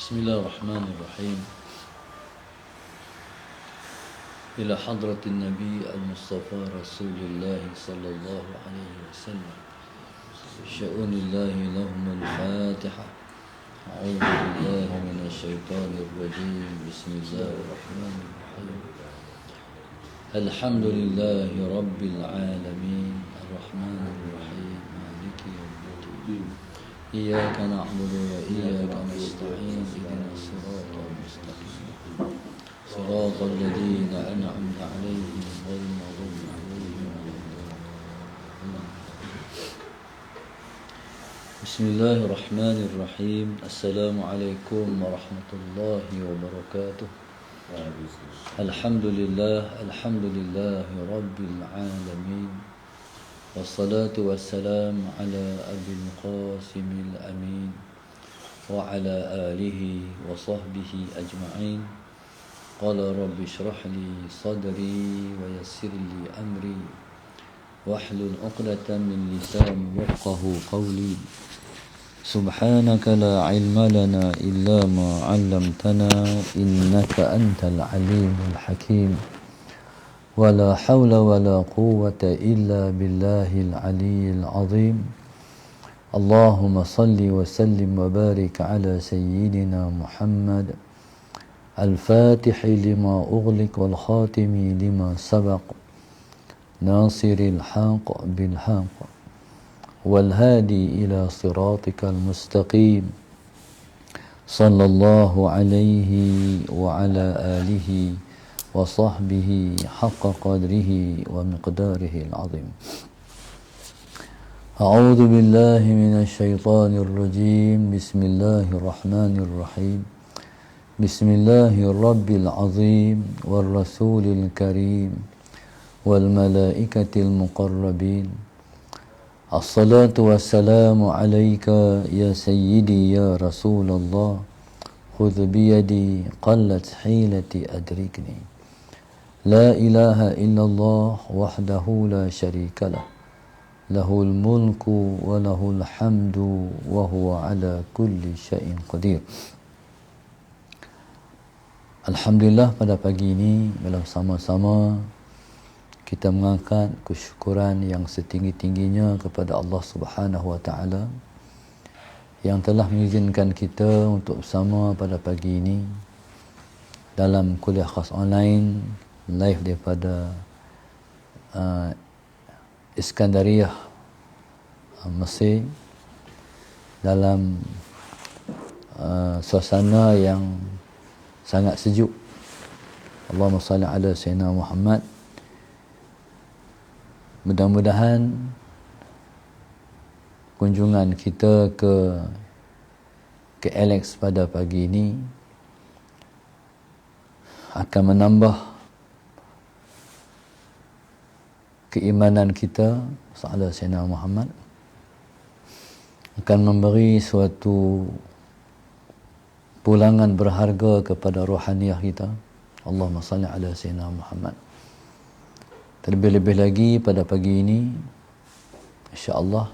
بسم الله الرحمن الرحيم. إلى حضرة النبي المصطفى رسول الله صلى الله عليه وسلم شؤون الله لهم الفاتحة. أعوذ بالله من الشيطان الرجيم. بسم الله الرحمن الرحيم. الحمد لله رب العالمين الرحمن الرحيم مالك يوم الدين. إياك نعبد وإياك نستعين. اهدنا الصراط المستقيم صراط الذين أنعمت عليهم غير المغضوب عليهم ولا الضالين. بسم الله الرحمن الرحيم. السلام عليكم ورحمة الله وبركاته. الحمد لله رب العالمين، والصلاة والسلام على أبي القاسم الأمين وعلى آله وصحبه أجمعين. قال رب اشرح لي صدري ويسر لي أمري واحلل عقدة من لساني يفقه قولي. سبحانك لا علم لنا إلا ما علمتنا إنك أنت العليم الحكيم. ولا حول ولا قوة إلا بالله العلي العظيم. اللهم صل وسلم وبارك على سيدنا محمد الفاتح لما أغلق والخاتم لما سبق ناصر الحق بالحق والهادي إلى صراطك المستقيم صلى الله عليه وعلى آله وصحبه حق قدره ومقداره العظيم. أعوذ بالله من الشيطان الرجيم. بسم الله الرحمن الرحيم. بسم الله الرب العظيم والرسول الكريم والملائكة المقربين. الصلاة والسلام عليك يا سيدي يا رسول الله. خذ بيدي قلت حيلتي أدركني. لا إله إلا الله وحده لا شريك له. له الملك وله الحمد وهو على كل شيء قدير. Alhamdulillah, pada pagi ini bersama-sama kita mengangkat kesyukuran yang setinggi-tingginya kepada Allah Subhanahu wa taala yang telah mengizinkan kita untuk bersama pada pagi ini dalam kuliah khas online live daripada Iskandariyah, Mesir, dalam suasana yang sangat sejuk. Allahumma salli ala sayyidina Muhammad. Mudah-mudahan kunjungan kita ke Alex pada pagi ini akan menambah keimanan kita ala sayyidina Muhammad, akan memberi suatu pulangan berharga kepada rohaniah kita. Allahumma salli ala sayyidina Muhammad. Terlebih-lebih lagi pada pagi ini insya-Allah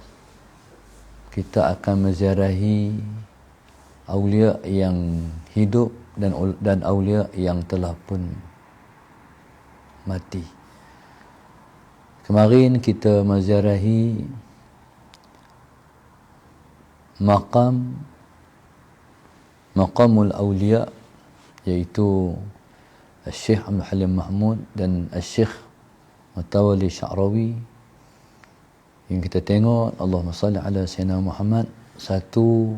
kita akan menziarahi aulia yang hidup dan aulia yang telah pun mati. Kemarin kita menziarahi Maqamul Awliya, iaitu Syekh Abdul Halim Mahmud dan Syekh Mutawalli Sya'rawi. Yang kita tengok, Allahumma salli ala sayyidina Muhammad, satu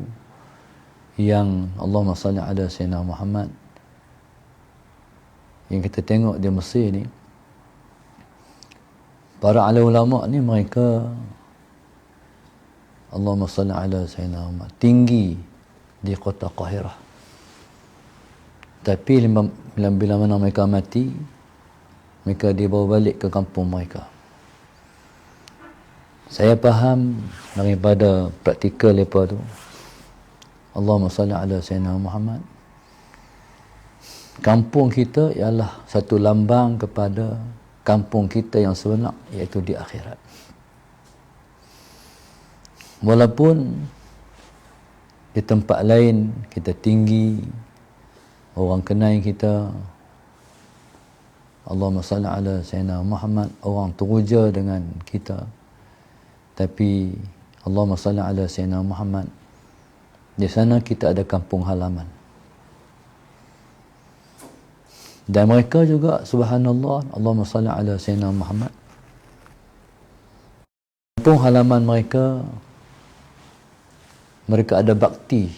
yang Allahumma salli ala sayyidina Muhammad yang kita tengok di Mesir ni, para alim ulama ni mereka Allahumma salli ala sayyidina Muhammad tinggi di kota Qahirah, tapi bila mana mereka mati, mereka dibawa balik ke kampung mereka. Saya faham daripada praktikal mereka tu, Allahumma salli ala sayyidina Muhammad, kampung kita ialah satu lambang kepada kampung kita yang sebenar, iaitu di akhirat. Walaupun di tempat lain kita tinggi, orang kenal kita, Allahumma salli ala Sayyidina Muhammad, orang teruja dengan kita. Tapi Allahumma salli ala Sayyidina Muhammad, di sana kita ada kampung halaman. Dan mereka juga, subhanallah, Allahumma salli ala Sayyidina Muhammad, kampung halaman mereka ada bakti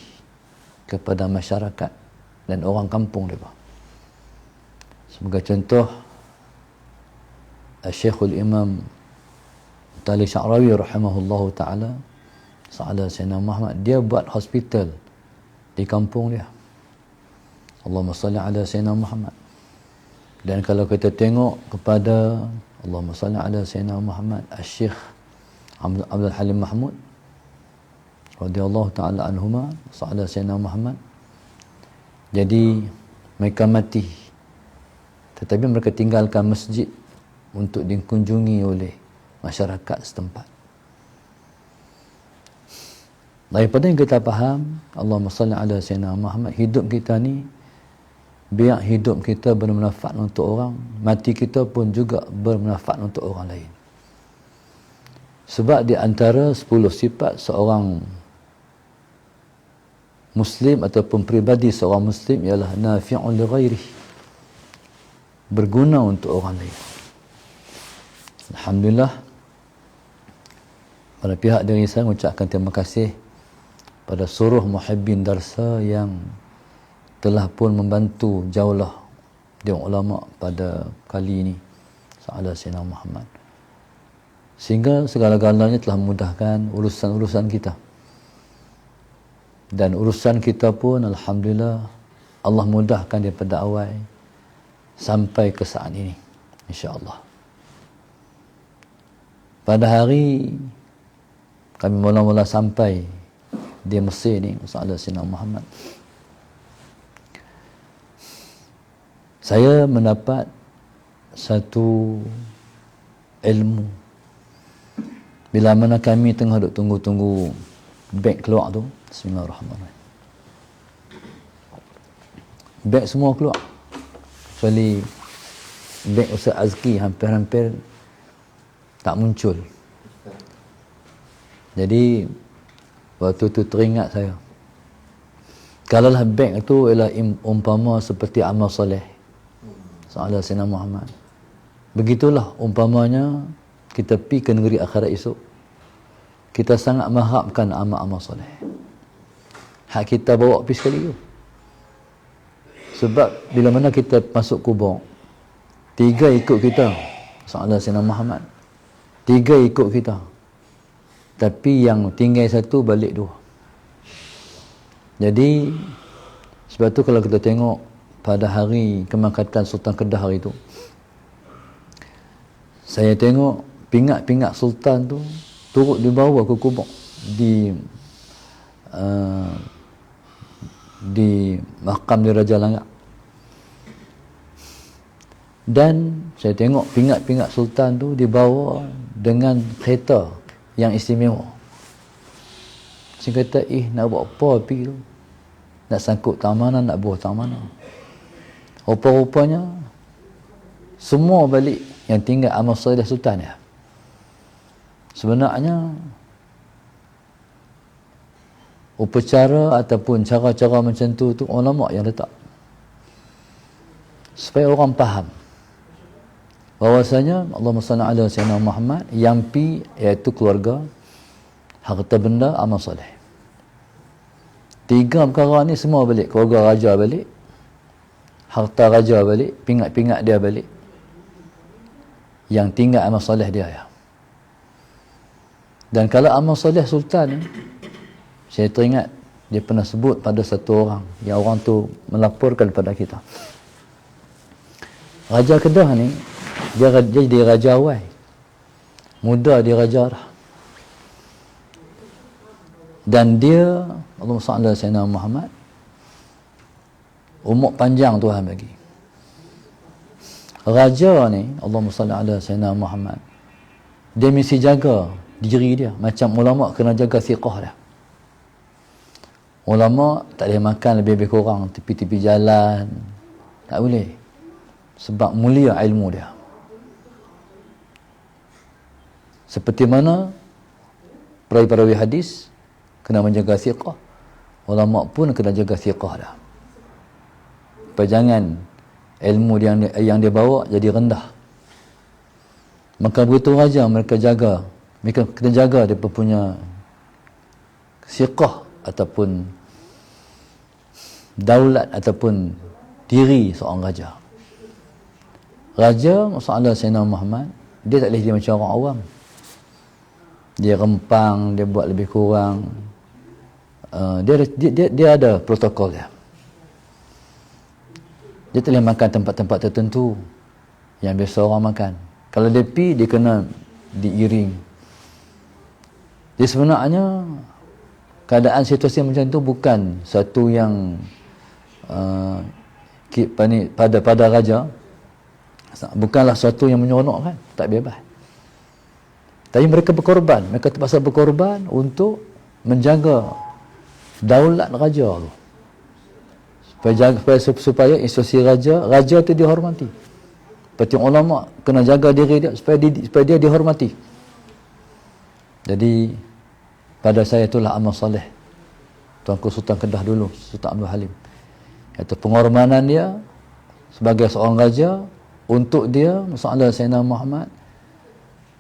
kepada masyarakat dan orang kampung mereka. Sebagai contoh, Syekhul Imam Tali Sya'rawi rahimahullahu ta'ala, Sa'ala Sayyidina Muhammad, dia buat hospital di kampung dia. Allahumma salli ala Sayyidina Muhammad. Dan kalau kita tengok kepada Allahumma salli ala Sayyidina Muhammad, Syekh Abdul Halim Mahmud radhiyallahu ta'ala anhuma, Sa'ala Sayyidina Muhammad. Jadi mereka mati, tetapi mereka tinggalkan masjid untuk dikunjungi oleh masyarakat setempat. Daripada yang kita faham, Allahumma salli ala Sayyidina Muhammad, hidup kita ni, biar hidup kita bermanfaat untuk orang, mati kita pun juga bermanfaat untuk orang lain. Sebab di antara 10 sifat seorang Muslim ataupun pribadi seorang Muslim ialah nafi'un li ghairihi, berguna untuk orang lain. Alhamdulillah, pada pihak diri saya mengucapkan terima kasih pada seluruh muhibbin darsa yang telah pun membantu jauhlah dia ulama pada kali ini, Sa'ala Sayyidina Muhammad, sehingga segala-galanya telah memudahkan urusan-urusan kita. Dan urusan kita pun alhamdulillah Allah mudahkan daripada awal sampai ke saat ini, insya-Allah. Pada hari kami mula-mula sampai di Mesir ni, Sa'ala Sayyidina Muhammad, saya mendapat satu ilmu. Bila mana kami tengah duk tunggu-tunggu beg keluar tu, bismillahirrahmanirrahim, beg semua keluar kecuali beg Ustaz Azki, hampir-hampir tak muncul. Jadi waktu tu teringat saya, kalaulah beg itu ialah umpama seperti amal soleh Sa'ala Sayyidina Muhammad, begitulah umpamanya kita pergi ke negeri akhirat esok, kita sangat mengharapkan amal-amal soleh. Hak kita bawa pergi sekali tu. Sebab bila mana kita masuk kubur, 3 ikut kita, Sa'ala Sayyidina Muhammad, 3 ikut kita, tapi yang tinggal 1 balik 2. Jadi sebab tu kalau kita tengok pada hari kemangkatan Sultan Kedah hari tu, saya tengok pingat-pingat Sultan tu turut dibawa ke kubur di makam di Raja Langgar. Dan saya tengok pingat-pingat Sultan tu dibawa dengan kereta yang istimewa. Saya kata, nak buat apa pergi tu? Nak sangkut tang mana, nak buah tang mana? Rupa-rupanya semua balik, yang tinggal amal soleh Sultan ya. Sebenarnya upacara ataupun cara-cara macam tu ulama yang letak supaya orang faham bahawasanya Allahumma salli ala Sayyidina Muhammad, yang pi iaitu keluarga, harta benda, amal soleh. 3 perkara ni semua balik. Keluarga raja balik, harta raja balik, pingat-pingat dia balik, yang tinggal amal soleh dia ya. Dan kalau amal soleh Sultan ni, saya teringat dia pernah sebut pada satu orang, yang orang tu melaporkan kepada kita, Raja Kedah ni dia jadi raja awal, muda dia raja dah. Dan dia, Allahumma salli ala Sayyidina Muhammad, umur panjang Tuhan bagi. Raja ni, Allahumma salli ala Sayyidina Muhammad, dia mesti jaga diri dia, macam ulama kena jaga siqah dia. Ulama tak boleh makan lebih-lebih kurang tepi-tepi jalan. Tak boleh. Sebab mulia ilmu dia. Seperti mana perawi-perawi hadis kena menjaga thiqah, ulama pun kena jaga thiqah dah. Supaya jangan ilmu yang dia bawa jadi rendah. Maka begitu raja mereka kena jaga dia punya thiqah ataupun daulat ataupun diri seorang raja. Raja masalah Sayyidina Muhammad, dia tak boleh dia macam orang awam. Dia rempang, dia buat lebih kurang. Dia ada protokol dia. Dia tak boleh makan tempat-tempat tertentu yang biasa orang makan. Kalau dia pergi, dia kena diiring. Dia sebenarnya keadaan situasi macam tu bukan satu yang pada raja, bukanlah satu yang menyeronokkan, tak bebas. Tapi mereka berkorban, mereka terpaksa berkorban untuk menjaga daulat raja tu. Supaya institusi raja tu dihormati. Seperti ulama kena jaga diri dia supaya dia dihormati. Jadi pada saya itulah amal soleh Tuanku Sultan Kedah dulu, Sultan Abdul Halim. Iaitu pengorbanan dia sebagai seorang raja untuk dia masalah Sayyidina Muhammad,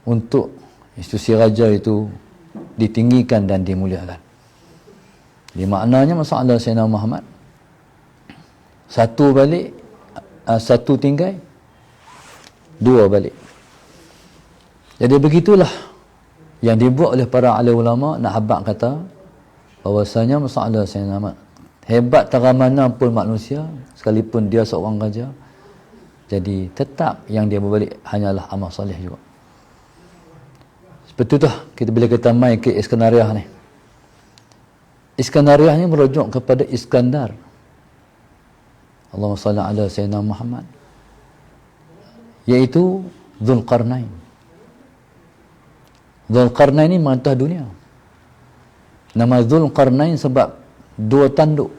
untuk institusi raja itu ditinggikan dan dimuliakan. Jadi maknanya masalah Sayyidina Muhammad satu balik, satu tinggal, dua balik. Jadi begitulah yang dibuat oleh para alim ulama. Nak habaq kata bahawasanya masalah Sayyidina Muhammad hebat tara mana pun manusia, sekalipun dia seorang raja, jadi tetap yang dia berbalik hanyalah amal soleh juga. Seperti itu bila kita main ke Iskandariah ni. Iskandariah ni merujuk kepada Iskandar. Allahumma salli ala Sayyidina Muhammad, iaitu Dzulqarnain. Dzulqarnain ni merintah dunia. Nama Dzulqarnain sebab dua tanduk.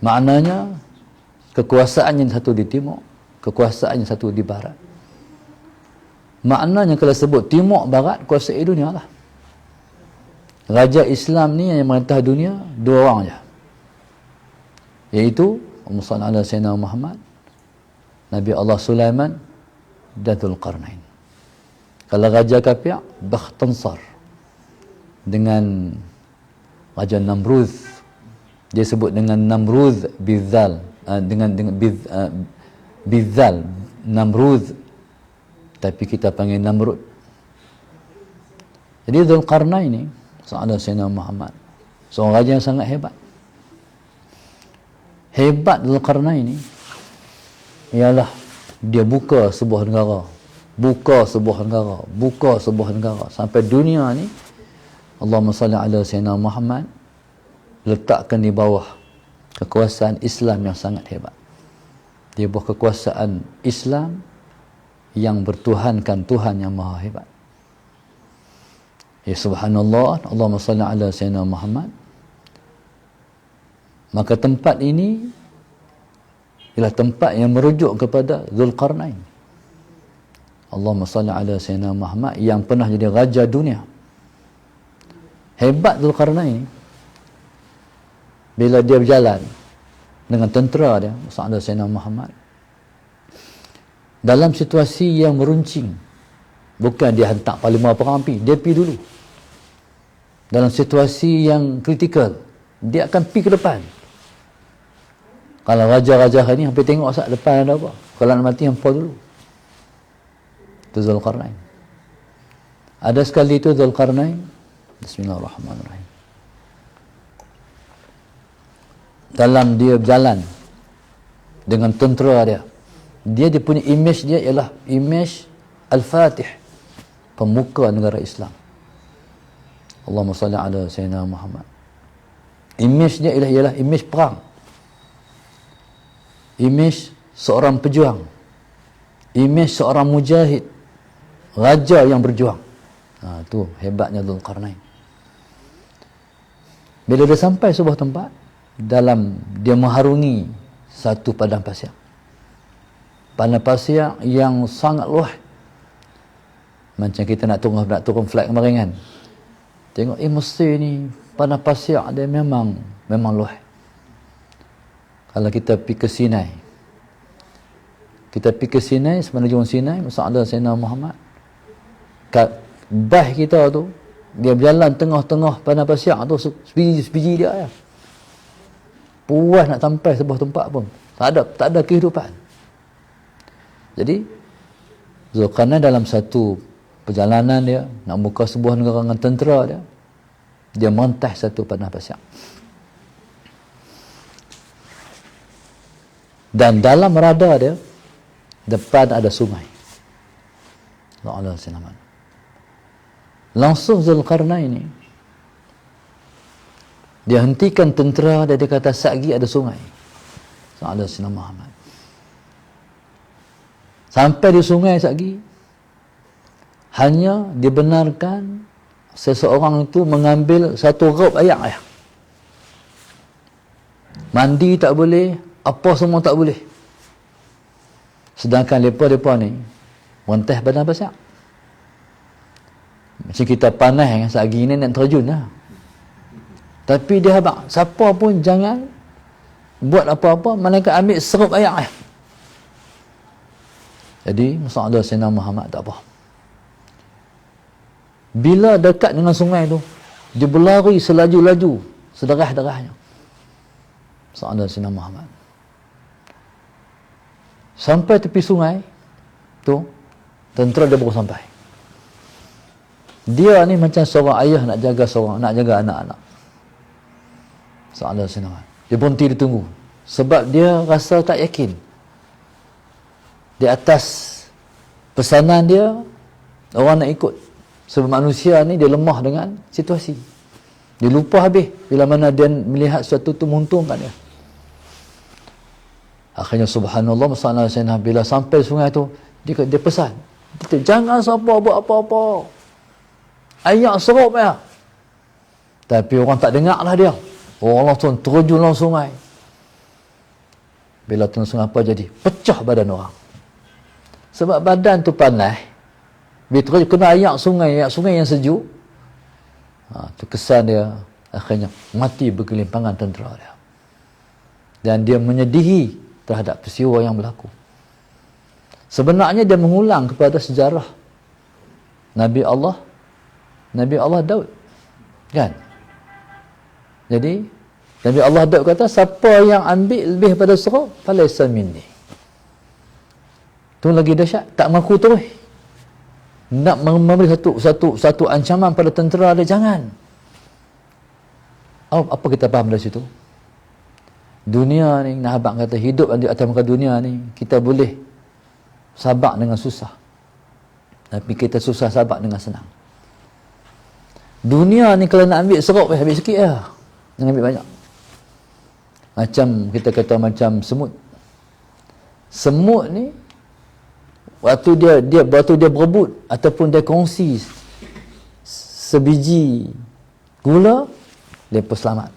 Maknanya kekuasaan yang satu di timur, kekuasaan yang satu di barat. Maknanya kalau sebut timur barat, kuasai dunia lah. Raja Islam ni yang merintah dunia dua orang je, iaitu Allahumma ala Sayyidina Muhammad, Nabi Allah Sulaiman dan Dzulqarnain. Kalau raja kafir, Bakhtansar dengan Raja Namrud, dia sebut dengan Namrud bizal, bizal Namrud, tapi kita panggil Namrud. Jadi Dzulqarnain ni Sayyidina Sayyidina Muhammad, seorang raja yang sangat hebat. Hebat Dzulqarnain ni ialah dia buka sebuah negara, sampai dunia ni Allahumma salli ala Sayyidina Muhammad letakkan di bawah kekuasaan Islam yang sangat hebat. Dia buah kekuasaan Islam yang bertuhankan Tuhan yang maha hebat. Ya subhanallah, Allahumma salli ala Sayyidina Muhammad. Maka tempat ini ialah tempat yang merujuk kepada Dzulqarnain. Allahumma salli ala Sayyidina Muhammad yang pernah jadi raja dunia. Hebat Dzulqarnain bila dia berjalan dengan tentera dia, Sayyidina Sayyidina Muhammad, dalam situasi yang meruncing, bukan dia hantar panglima perang pergi, dia pergi dulu. Dalam situasi yang kritikal, dia akan pergi ke depan. Kalau raja-raja hari ni hampir tengok sat depan ada apa. Kalau nak mati hampa dulu. Itu Dzulqarnain. Ada sekali itu Dzulqarnain, bismillahirrahmanirrahim, dalam dia berjalan dengan tentera dia punya image dia ialah image Al-Fatih, pemuka negara Islam. Allahumma salli ala Sayyidina Muhammad. Image dia ialah image perang, image seorang pejuang, image seorang mujahid, raja yang berjuang. Tu hebatnya Dzulqarnain. Bila dia sampai sebuah tempat, dalam dia mengharungi satu padang pasir. Padang pasir yang sangat luas. Macam kita nak turun flight kemarin kan. Tengok, mesti ni padang pasir dia memang luas. Kalau kita pergi ke Sinai. Kita pergi ke Sinai, semenanjung Sinai, Musa'adah Sayyidina Muhammad. Bah kita tu, dia berjalan tengah-tengah padang pasir tu, sebiji dia ya. Puas nak sampai sebuah tempat pun. Tak ada kehidupan. Jadi Zulkarnain dalam satu perjalanan dia nak buka sebuah negara dengan tentera dia merentas satu padang pasir. Dan dalam radar dia depan ada sungai. Allah Subhanahu. Langsung Zulkarnain ni dia hentikan tentera dan dia kata sagi ada sungai. Allah Subhanahu Muhammad. Sampai di sungai sagi, hanya dibenarkan seseorang itu mengambil satu rop air. Mandi tak boleh, apa semua tak boleh. Sedangkan mereka ni merentas badan pasir. Macam kita panas kan, sagi ni nak terjun lah. Tapi dia habaq, siapa pun jangan buat apa-apa, malaikat ambil serup air. Jadi Musa'adah Sayyidina Muhammad tak apa. Bila dekat dengan sungai tu, dia berlari selaju-laju, sederah-derahnya. Musa'adah Sayyidina Muhammad. Sampai tepi sungai tu, tentera dia baru sampai. Dia ni macam seorang ayah nak jaga anak-anak. Musa'adah Sayyidina Muhammad. Dia berhenti, dia tunggu. Sebab dia rasa tak yakin. Di atas pesanan dia, orang nak ikut. Sebab manusia ni dia lemah dengan situasi. Dia lupa habis bila mana dia melihat sesuatu tu menguntungkan dia. Akhirnya subhanallah, masalah bila sampai sungai tu, dia pesan. Dia jangan siapa buat apa-apa. Ayak serup ya. Tapi orang tak dengar lah dia. Orang langsung terjun dalam sungai. Bila turun sungai apa jadi? Pecah badan orang. Sebab badan tu panas. Bila kena ayak sungai yang sejuk. Tu kesan dia akhirnya mati bergelimpangan tentera dia. Dan dia menyedihi terhadap peristiwa yang berlaku. Sebenarnya dia mengulang kepada sejarah Nabi Allah Daud. Kan? Jadi Nabi Allah Daud kata, siapa yang ambil lebih pada serup, falaysa minni. Tu lagi dahsyat, tak mengaku terus. Nak memberi satu ancaman pada tentera dia, jangan. Apa kita faham dari situ? Dunia ni, nak abang kata hidup di atas muka dunia ni, kita boleh sabar dengan susah. Tapi kita susah sabar dengan senang. Dunia ni kalau nak ambil serup, ambil sikit lah. Jangan ambil banyak. Macam kita kata macam semut. Semut ni waktu dia berebut ataupun dia kongsi sebiji gula, dia selamat.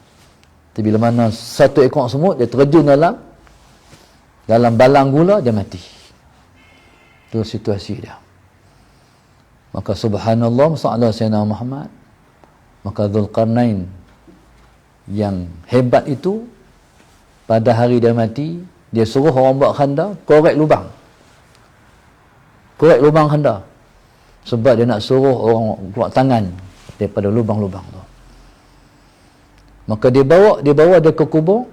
Tapi bila mana satu ekor semut dia terjun dalam balang gula, dia mati. Itu situasi dia. Maka subhanallah, masalah Sayyidina Muhammad, maka Zulkarnain yang hebat itu, pada hari dia mati, dia suruh orang buat khandar, korek lubang khandar. Sebab dia nak suruh orang buat tangan daripada lubang-lubang tu. Maka dia bawa dia ke kubur.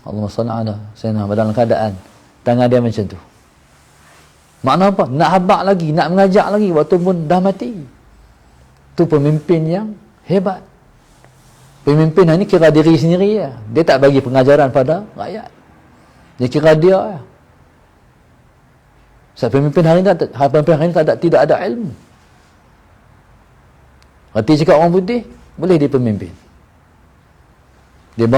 Allahumma salli ala sayyidina, dalam keadaan tangan dia macam tu. Makna apa? Nak habaq lagi, nak mengajak lagi waktu pun dah mati. Tu pemimpin yang hebat. Pemimpin ni kira diri sendiri ya. Dia tak bagi pengajaran pada rakyat. Dia kira dia ya. Sebab pemimpin hari ini tidak ada ilmu. Hati cakap orang putih, boleh dia pemimpin. Dia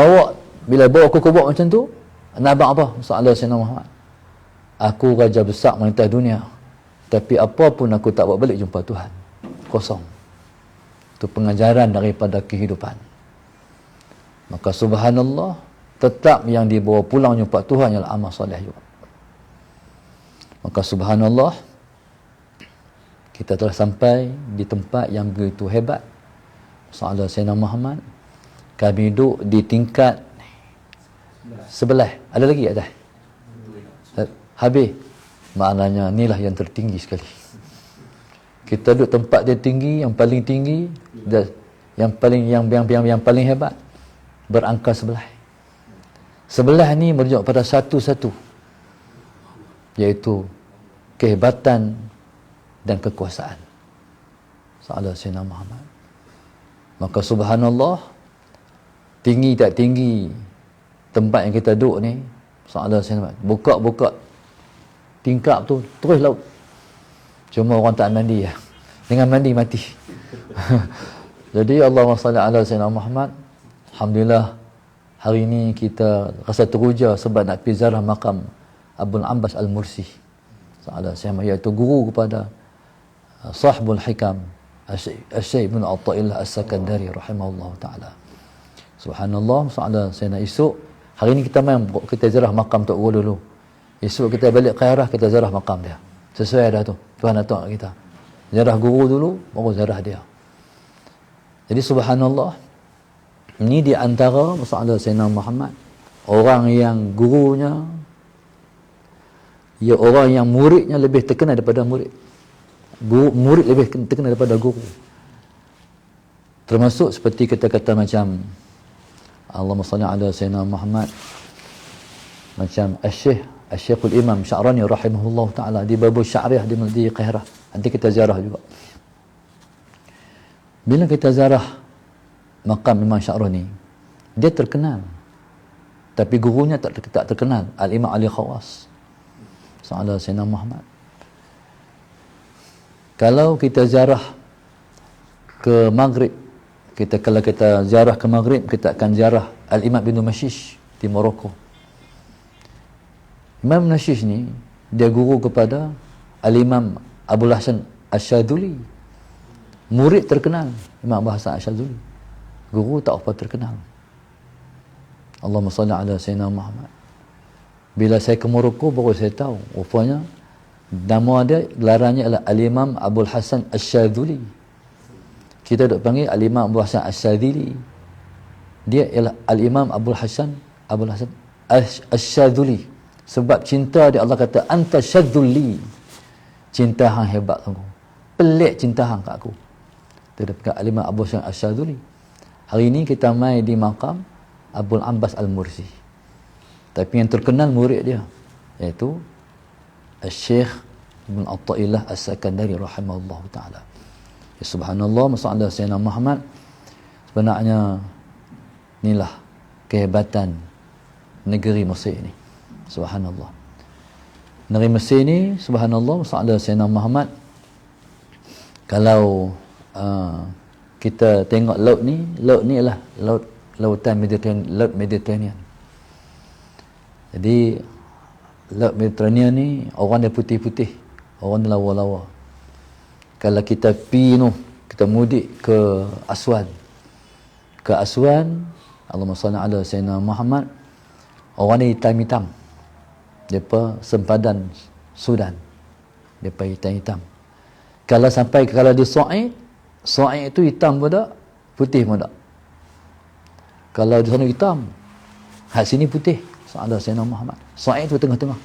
bila bawa ke kubur macam tu, nak abang apa? Masalah Sayyidina Muhammad. Aku raja besar menitah dunia. Tapi apa pun aku tak buat balik jumpa Tuhan. Kosong. Itu pengajaran daripada kehidupan. Maka subhanallah, tetap yang dibawa pulang jumpa Tuhan ialah amal soleh juga. Maka subhanallah, kita telah sampai di tempat yang begitu hebat. Sahabat Sayyidina Muhammad, kami duduk di tingkat sebelah. Ada lagi atas? Habis. Maknanya inilah yang tertinggi sekali. Kita duduk tempat dia tinggi, yang paling tinggi, dan yang paling hebat, berangka sebelah. Sebelah ni merujuk pada satu-satu, iaitu kehebatan dan kekuasaan Sahabat Sayyidina Muhammad. Maka subhanallah, tinggi tak tinggi tempat yang kita duduk ni, Sahabat Sayyidina Muhammad, buka-buka tingkap tu terus laut. Cuma orang tak mandi ya. Dengan mandi mati. Jadi Allahumma salli ala Sayyidina Muhammad. Alhamdulillah, hari ini kita rasa teruja sebab nak pergi ziarah makam Abul Abbas Al-Mursi, iaitu guru kepada sahibul hikam Asy-Syaikh Ibn Athaillah As-Sakandari rahimahullah ta'ala. Subhanallah, Sayyidina esok, hari ini kita ziarah makam Tok Guru dulu. Esok kita balik Kairah, kita ziarah makam dia. Sesuai dah tu. Tuhan nak tengok kita. Ziarah guru dulu, baru ziarah dia. Jadi subhanallah, ini di antara masalah Sayyidina Muhammad. Orang yang gurunya, orang yang muridnya lebih terkenal daripada murid. Murid lebih terkenal daripada guru. Termasuk seperti kita kata macam Allahumma salli ala Sayyidina Muhammad, macam Syekhul Imam Sya'rani rahimahullah ta'ala di Babul Sya'riyah di Kairah. Nanti kita ziarah juga. Bila kita ziarah makam Imam Sya'rani, dia terkenal, tapi gurunya tak terkenal. Al-Imam Ali Khawas Sahabat Sayyidina Muhammad. Kalau kita ziarah ke Maghrib, kalau kita ziarah ke Maghrib, kita akan ziarah Al-Imam bin Mashish di Morocco. Imam Nashish ni, dia guru kepada Al-Imam Abul Hasan Asy-Syadzuli. Murid terkenal Imam Abul Hasan Asy-Syadzuli. Guru tak apa terkenal. Allahumma salli ala Sayyidina Muhammad. Bila saya ke Morocco, baru saya tahu, rupanya nama dia, gelarannya adalah Al-Imam Abul Hasan Asy-Syadzuli. Kita duk panggil Al-Imam Abul Hasan Asy-Syadzili. Dia ialah Al-Imam Abul Hasan Asy-Syadzuli. Sebab cinta dia, Allah kata anta syadzuli, cinta hang hebat aku, pelik cinta hang kat aku. Itu dia pegang Al-Imam Abu Hasan Asy-Syadzuli. Hari ini kita mai di makam Abul Abbas Al-Mursi, tapi yang terkenal murid dia, iaitu Syekh Ibn Athaillah As-Sakandari rahimahullah ta'ala. Ya, subhanallah, masalah Sayyidina Muhammad. Sebenarnya inilah kehebatan negeri Mesir ni. Subhanallah. Negeri Mesir ni, subhanallah, masalah Sayyidina Muhammad. Kalau kita tengok laut ni ialah lautan Mediterranean. Jadi laut Mediterranean ni, orang dia putih-putih, orang dia lawa-lawa. Kalau kita kita mudik ke Aswan, Allahumma salli ala Sayyidina Muhammad, orang ni hitam-hitam. Depa sempadan Sudan, depa hitam-hitam. Kalau di Su'aid itu hitam pun tak, putih pun tak. Kalau di sana hitam, sini putih. Sahabat Sayyidina Muhammad. Su'aid itu tengah-tengah.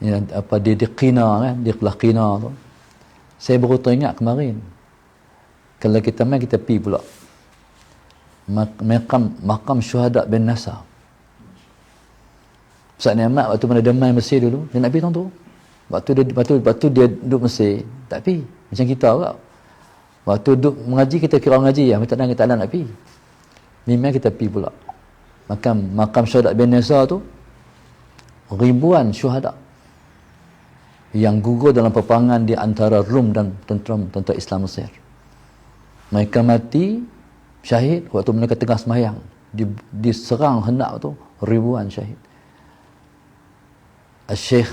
Ya, di Qina kan, di belah Qina tu. Saya baru teringat kemarin. Kalau kita main, kita pergi pula makam syuhada bin Nasr. Ustaz Ni'mat waktu mana dia main Mesir dulu, dia nak pergi tu. Waktu dia duduk Mesir, tak pergi. Macam kita juga. Waktu duduk mengaji, kita kira mengaji ya, kita tak nak pergi. Memang kita pergi pula. Makam syuhada bin Nasr tu, ribuan syuhada yang gugur dalam peperangan di antara Rum dan tentera Islam Mesir. Mereka mati syahid waktu mereka tengah sembahyang, diserang hendak tu ribuan syahid. Syekh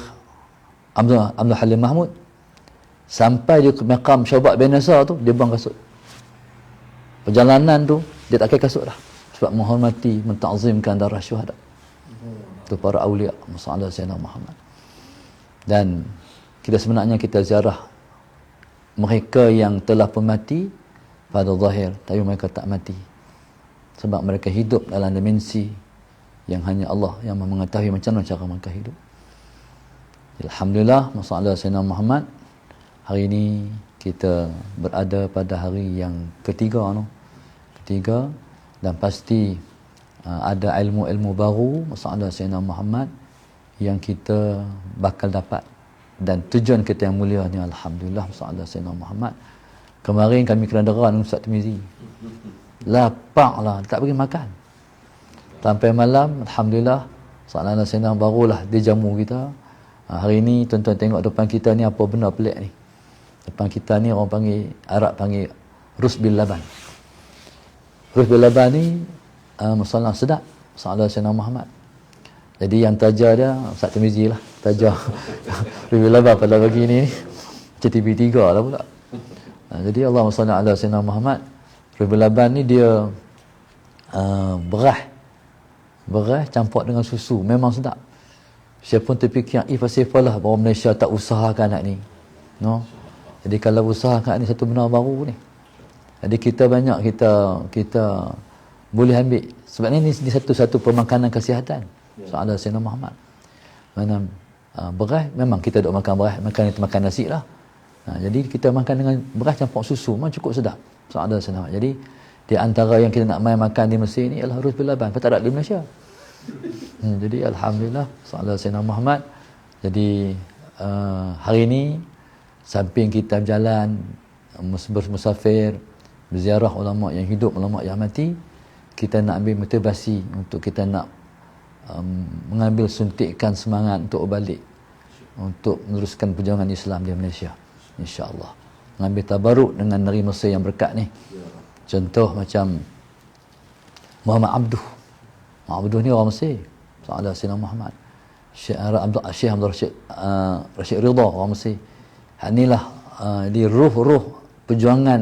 Abdul Halim Mahmud sampai di makam Syuhada bin Nasr tu, dia buang kasut. Perjalanan tu dia tak pakai kasut dah. sebab menghormati, mentazimkan darah syuhada. Itu para awliya masalah Sayyidina Muhammad. Dan kita sebenarnya kita ziarah mereka yang telah pun mati pada zahir, tapi mereka tak mati. Sebab mereka hidup dalam dimensi yang hanya Allah yang mengetahui macam mana cara mereka hidup. Alhamdulillah, masalah Sayyidina Muhammad, hari ini kita berada pada hari yang ketiga, dan pasti ada ilmu-ilmu baru masalah Sayyidina Muhammad yang kita bakal dapat. Dan tujuan kita yang mulia ni, alhamdulillah, masalah Sayyidina Muhammad. Kemarin kami kena dera dengan Ustaz Tirmizi, lapar lah, tak bagi makan sampai malam. Alhamdulillah, masalah Sayyidina barulah dia jamu kita. Hari ni tuan-tuan tengok depan kita ni apa benda pelik ni. Depan kita ni orang panggil, Arab panggil rus bil laban. Rus bil laban ni masalah sedap, masalah Sayyidina Muhammad. Jadi yang tajar dia Ustaz Tirmizi lah, tajar rus bil laban pada pagi ni macam TV3 lah pula. Jadi Allahumma salli ala Sayyidina Muhammad. Rus bil laban ni dia beras campur dengan susu, memang sedap. Siapa pun terfikir, pasal apalah bahawa Malaysia tak usahakan nak ni, no? Jadi kalau usahakan ni satu benda baru ni, jadi kita banyak kita boleh ambil. Sebab ni satu pemakanan kesihatan soal Sayyidina Muhammad. Mana beras, memang kita duk makan beras, makan nasi lah. Jadi kita makan dengan beras campur susu, memang cukup sedap soal Sayyidina Muhammad. Jadi di antara yang kita nak main makan di Mesir ni ialah rus bil laban, tak ada di Malaysia. Jadi alhamdulillah soal Sayyidina Muhammad. Jadi hari ini samping kita berjalan bermusafir, berziarah ulama yang hidup, ulama yang mati, kita nak ambil motivasi untuk kita nak mengambil suntikan semangat untuk balik, untuk meneruskan perjuangan Islam di Malaysia, insya-Allah. Mengambil tabaruk dengan negeri Mesir yang berkat ni. Contoh macam Muhammad Abduh ni orang Mesir, soal Sayyidina Muhammad. Syekh Abdul Rashid Ridha orang Mesir. Inilah di ruh perjuangan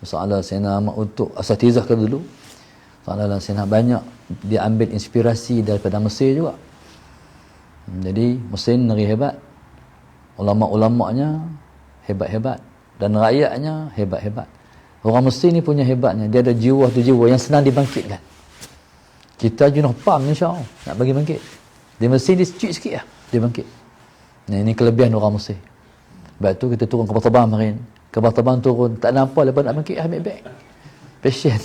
masalah Sayyidina untuk asatizah ke dulu. Masalah Sayyidina banyak dia ambil inspirasi daripada Mesir juga. Jadi Mesir negeri hebat, ulama-ulamanya hebat-hebat dan rakyatnya hebat-hebat. Orang Mesir ni punya hebatnya, dia ada jiwa yang senang dibangkitkan. Kita jenuh pam insya-Allah nak bagi bangkit. Di Mesir dia sikit lah dia bangkit. Nah, ini kelebihan orang Mesir. Sebab tu kita turun kapal terbang kemarin. Kapal terbang turun, tak nampak lepas nak bangkit, ambil back. Passion.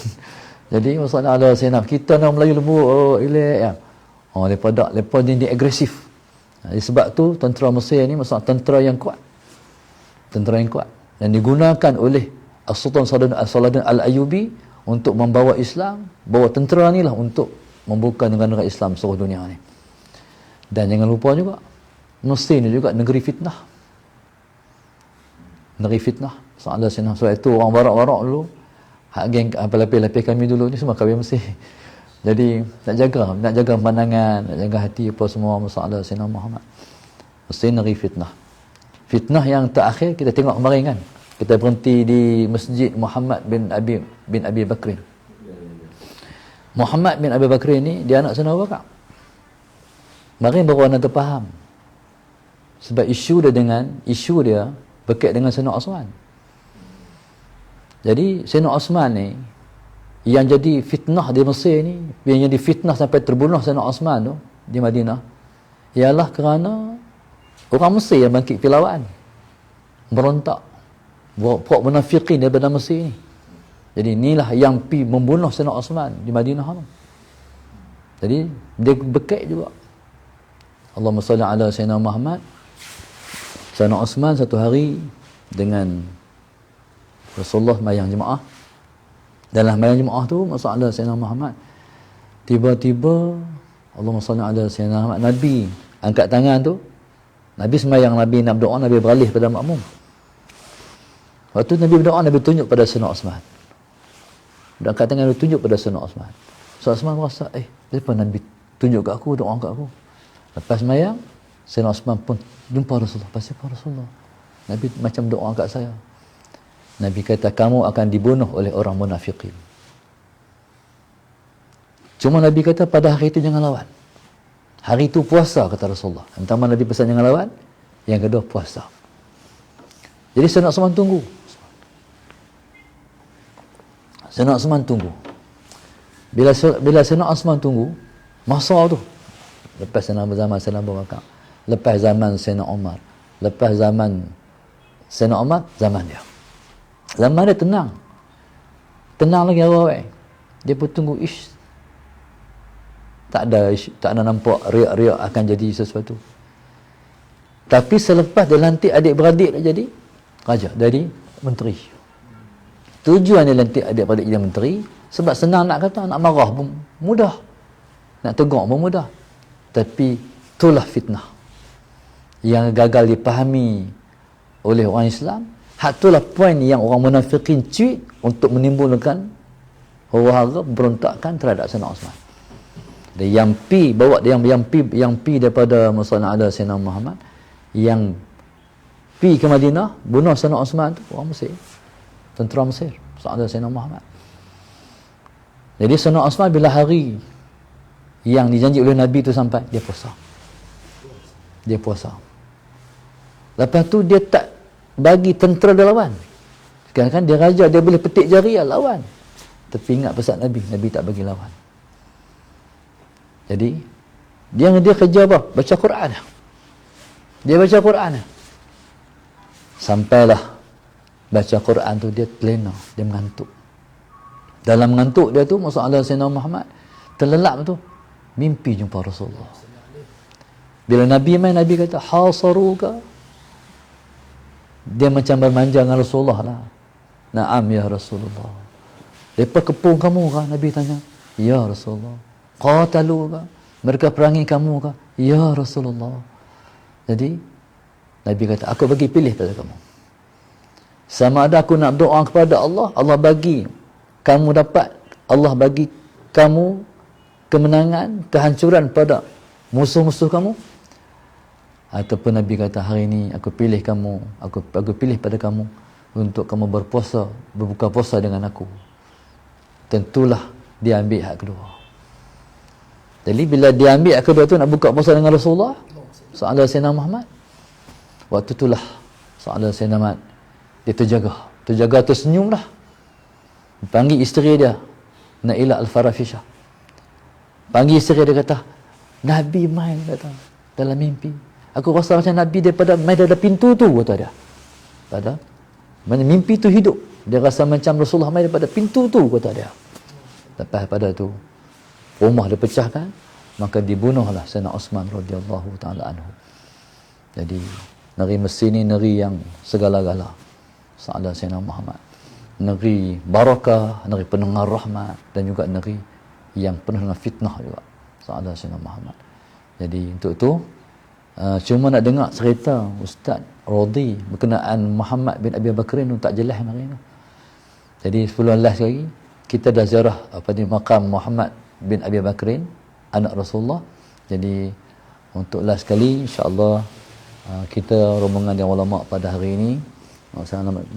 Jadi masalah Allah Sayyidina, kita nak Melayu lembut, elok ya. Lepas dia agresif. Jadi sebab tu tentera Mesir ni masalah tentera yang kuat. Tentera yang kuat. Dan digunakan oleh As-Sultan Saladin Al-Ayyubi untuk membawa Islam, bawa tentera ni lah untuk membuka negara Islam seluruh dunia ni. Dan jangan lupa juga, Mesir ni juga negeri fitnah. Negeri fitnah. Soal Sayyidina. Sebab itu orang barak-barak dulu, hak geng lapis-lapis kami dulu ni semua kahwin Mesir. Jadi nak jaga pandangan, nak jaga hati apa semua masalah Sayyidina Muhammad. Mesir negeri fitnah. Fitnah yang terakhir kita tengok kemarin kan. Kita berhenti di Masjid Muhammad bin Abi Bakr. Muhammad bin Abi Bakr ni dia anak Sayyidina Abu Bakar. Mari baru anda terfaham. Sebab isu dia berkait dengan Sayyidina Osman. Jadi Sayyidina Osman ni yang jadi fitnah di Mesir ni, yang jadi fitnah sampai terbunuh Sayyidina Osman tu di Madinah, ialah kerana orang Mesir yang bangkit perlawanan, berontak, puak munafiqin daripada Mesir ni. Jadi inilah yang pi membunuh Sayyidina Osman di Madinah tu. Jadi dia berkait juga. Allahumma salli ala Sayyidina Muhammad. Sayyidina Osman satu hari dengan Rasulullah mayang jemaah. Dalam mayang jemaah tu masalah Sayyidina Muhammad, tiba-tiba Allahumma salli ala Sayyidina Muhammad, Nabi angkat tangan tu, Nabi semayang, Nabi nak berdoa, Nabi beralih pada makmum. Waktu Nabi berdoa, Nabi tunjuk pada Sayyidina Osman. Dia angkat tangan, Nabi tunjuk pada Sayyidina Osman. Sayyidina Osman merasa, kenapa Nabi tunjuk kat aku, doa kat aku? Lepas semayang, Sayyidina Osman pun jumpa Rasulullah. Pasal apa Rasulullah? Nabi macam doa kat saya. Nabi kata, kamu akan dibunuh oleh orang munafiqin. Cuma Nabi kata pada hari itu jangan lawan. Hari itu puasa, kata Rasulullah. Yang pertama Nabi pesan jangan lawan, yang kedua puasa. Jadi Sayyidina Osman tunggu. Sayyidina Osman tunggu. Bila Sayyidina Osman tunggu, masa tu lepas zaman Sayyidina Abu Bakar, lepas zaman Sayyidina Umar, lepas zaman Sayyidina Umar, zaman dia. Zaman dia tenang. Tenang lagi awal. Dia pun tunggu tak ada nampak riak-riak akan jadi sesuatu. Tapi selepas dia lantik adik-beradik dia jadi raja, jadi menteri. Tujuan dia lantik adik-beradik jadi menteri sebab senang nak kata, nak marah pun mudah, nak tegur pun mudah. Tapi itulah fitnah yang gagal dipahami oleh orang Islam. Itulah poin yang orang munafikin cuit untuk menimbulkan huru-hara, berontakan terhadap Sayyidina Osman. Yang pi daripada Musnad ada Sayyidina Muhammad, yang pi ke Madinah bunuh Sayyidina Osman tu orang Mesir, tentera Mesir, Musnad ada Sayyidina Muhammad. Jadi Sayyidina Osman bila hari yang dijanji oleh Nabi tu sampai, dia puasa. Lepas tu dia tak bagi tentera dia lawan. Sekarang kan dia raja, dia boleh petik jari lawan. Tapi ingat pesan Nabi tak bagi lawan. Jadi dia kerja apa? Baca Quran. Dia baca Quran. Sampailah baca Quran tu dia terlena, dia mengantuk. Dalam mengantuk dia tu, masa ada Sayyidina Muhammad terlelap tu, mimpi jumpa Rasulullah. Bila Nabi main, Nabi kata hasaruka. Dia macam bermanja dengan Rasulullah lah. Naam ya Rasulullah. Lepas kepung kamu kah? Nabi tanya. Ya Rasulullah. Qatalu kah? Mereka perangi kamu kah? Ya Rasulullah. Jadi Nabi kata, aku bagi pilih pada kamu. Sama ada aku nak doa kepada Allah, Allah bagi kamu dapat, Allah bagi kamu kemenangan, kehancuran pada musuh-musuh kamu. Ataupun Nabi kata, hari ini aku pilih kamu, aku pilih pada kamu untuk kamu berpuasa, berbuka puasa dengan aku. Tentulah dia ambil hak kedua. Jadi bila dia ambil hak kedua tu nak buka puasa dengan Rasulullah, soal Sayyidina Muhammad, waktu itulah soal Sayyidina Muhammad, dia terjaga tersenyum dah. Panggil isteri dia, Naila Al-Farafisha. Panggil isteri dia, kata, Nabi main, kata, dalam mimpi. Aku rasa macam Nabi daripada main dari pintu tu, kata dia. Pada mimpi tu hidup. Dia rasa macam Rasulullah main daripada pintu tu, kata dia. Lepas pada tu rumah dipecahkan, maka dibunuhlah Sayyidina Osman radhiyallahu taala anhu. Jadi negeri Mesir ni negeri yang segala-gala. Saada Sayyidina Muhammad. Negeri barakah, negeri penuh dengan rahmat, dan juga negeri yang penuh dengan fitnah juga. Saada Sayyidina Muhammad. Jadi untuk tu cuma nak dengar cerita Ustaz Rodi berkenaan Muhammad bin Abi Bakrin tu tak jelas hari ni. Jadi 10 last lagi kita dah ziarah di makam Muhammad bin Abi Bakrin, anak Rasulullah. Jadi untuk last kali insya-Allah kita rombongan yang ulama pada hari ini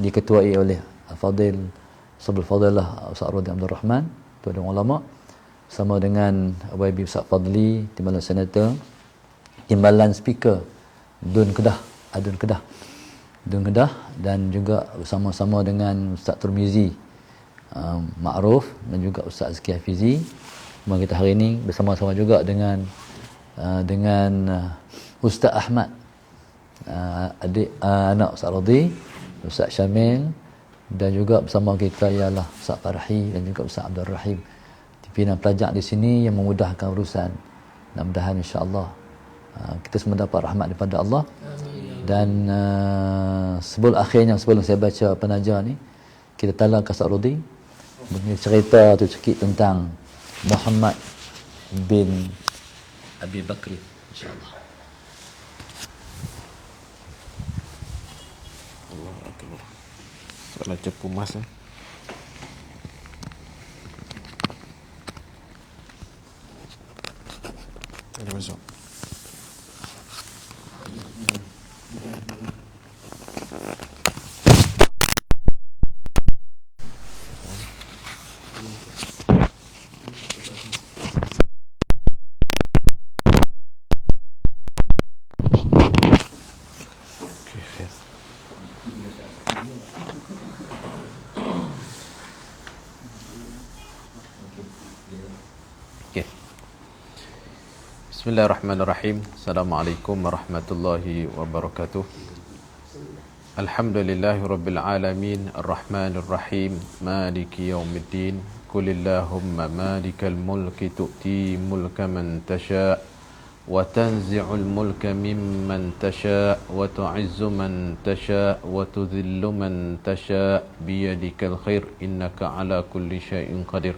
diketuai oleh Fadil Sabul Fadilah Ustaz Rodi Abdul Rahman, tuan ulama, sama dengan YB Ustaz Fadli, timbalan senator, timbalan speaker Dun Kedah, dan juga bersama-sama dengan Ustaz Turmizi Ma'ruf dan juga Ustaz Azki Hafizi. Kita hari ini bersama-sama juga dengan Ustaz Ahmad, anak Ustaz Rodi, Ustaz Syamil, dan juga bersama kita ialah Ustaz Farhi dan juga Ustaz Abdul Rahim, pimpinan pelajar di sini yang memudahkan urusan. Mudah-mudahan insya-Allah kita semua dapat rahmat daripada Allah. Dan sebelum saya baca penaja ni, kita tala Ustaz Rodi cerita tu sikit tentang Muhammad bin Abi Bakr, insya-Allah. Allah Akbar. Soalan cepu mas eh. Ada masuk. Okay. Bismillahirrahmanirrahim. Assalamualaikum warahmatullahi wabarakatuh. Alhamdulillahirabbil alamin, arrahmanir rahim, maliki yaumiddin. Qulillahumma malikal mulki tu'ti mulka man tasha' wa tanzi'ul mulka mimman tasha' wa tu'izzu man tasha' wa tudhillu man tasha' biyadikal khair innaka ala kulli syai'in qadir.